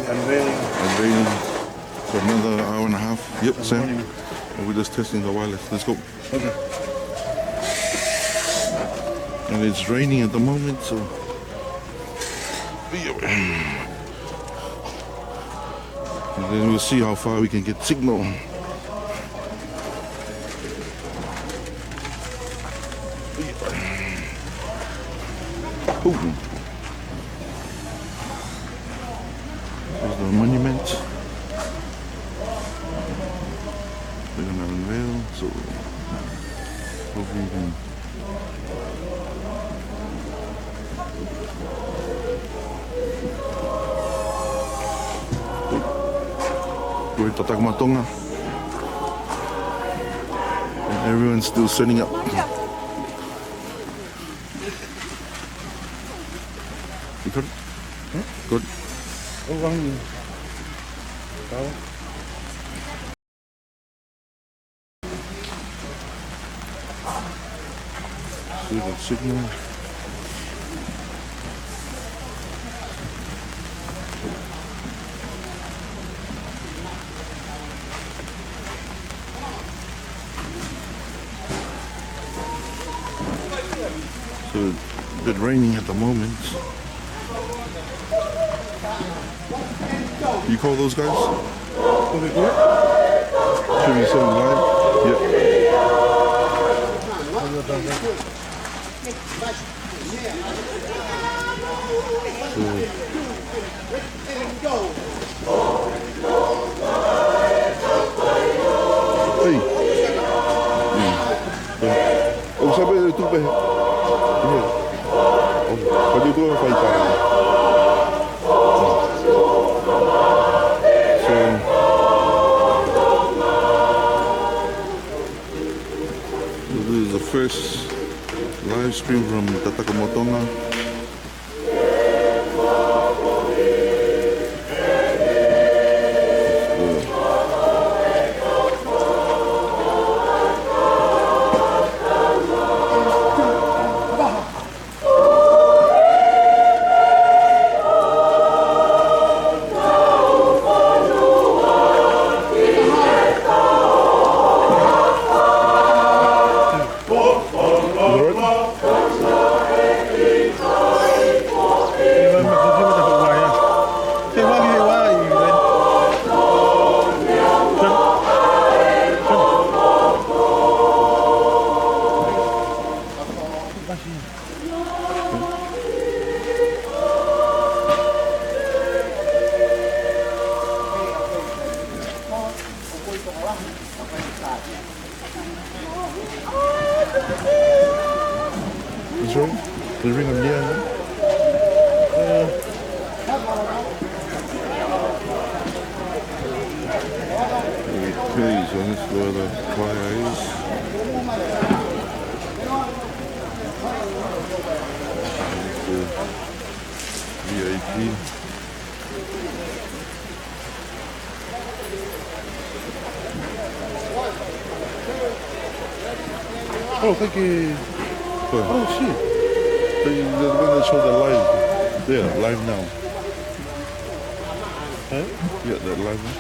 Unveiling for another hour and a half. Yep, Sam. And we're just testing the wireless. Let's go. Okay. And it's raining at the moment, so and then we'll see how far we can get signal. Ooh. There's the monument. We're gonna unveil, so hopefully we can. We're at Tatagmatonga. And everyone's still setting up. You good? Good. See the signal. So it's a bit raining at the moment. You call those guys? Should be something live? Yeah. Hey. Oh, sabi tu ba? Pwede ko ang fight tayo. So, this is the first live stream from Tatagmatonga. That's right. The ring of Lian. Okay, so this is where the choir is. This is the VIP. Oh, thank you. Oh shit. They're going to show the live. Yeah, live now. Huh? Yeah, they're live now.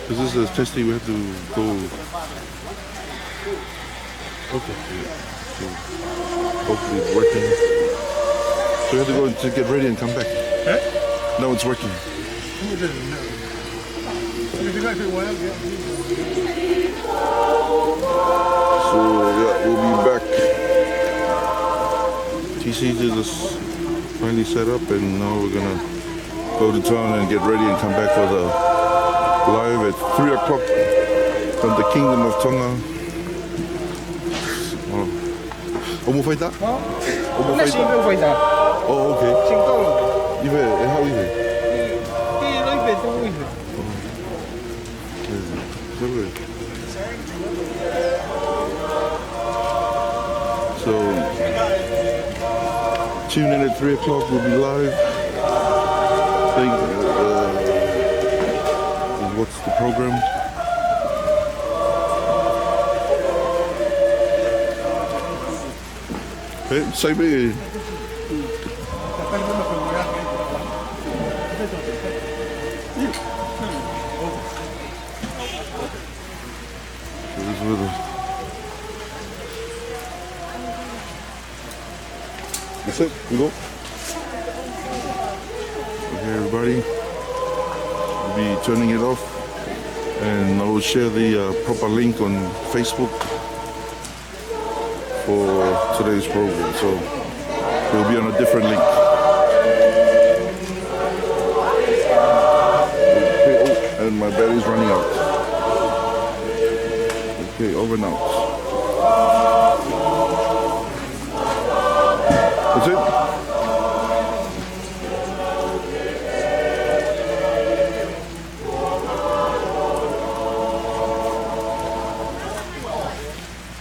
Because this is testing, we have to go. Okay. Yeah. So hopefully it's working. So we have to go to get ready and come back. Huh? No, it's working. So yeah, we'll be back. TC just finally set up, and now we're gonna go to town and get ready and come back for the live at 3 o'clock from the Kingdom of Tonga. Omo faita? Omo faita? Oh, okay. Ibe, how is it? So, tune in at 3 o'clock, we'll be live. What's the program? Hey, say me. Here's where the... That's it. We go. Okay, everybody. We'll be turning it off, and I will share the proper link on Facebook for today's program. So it'll be on a different link. Okay, oh, and my battery's running out. Okay, over and out.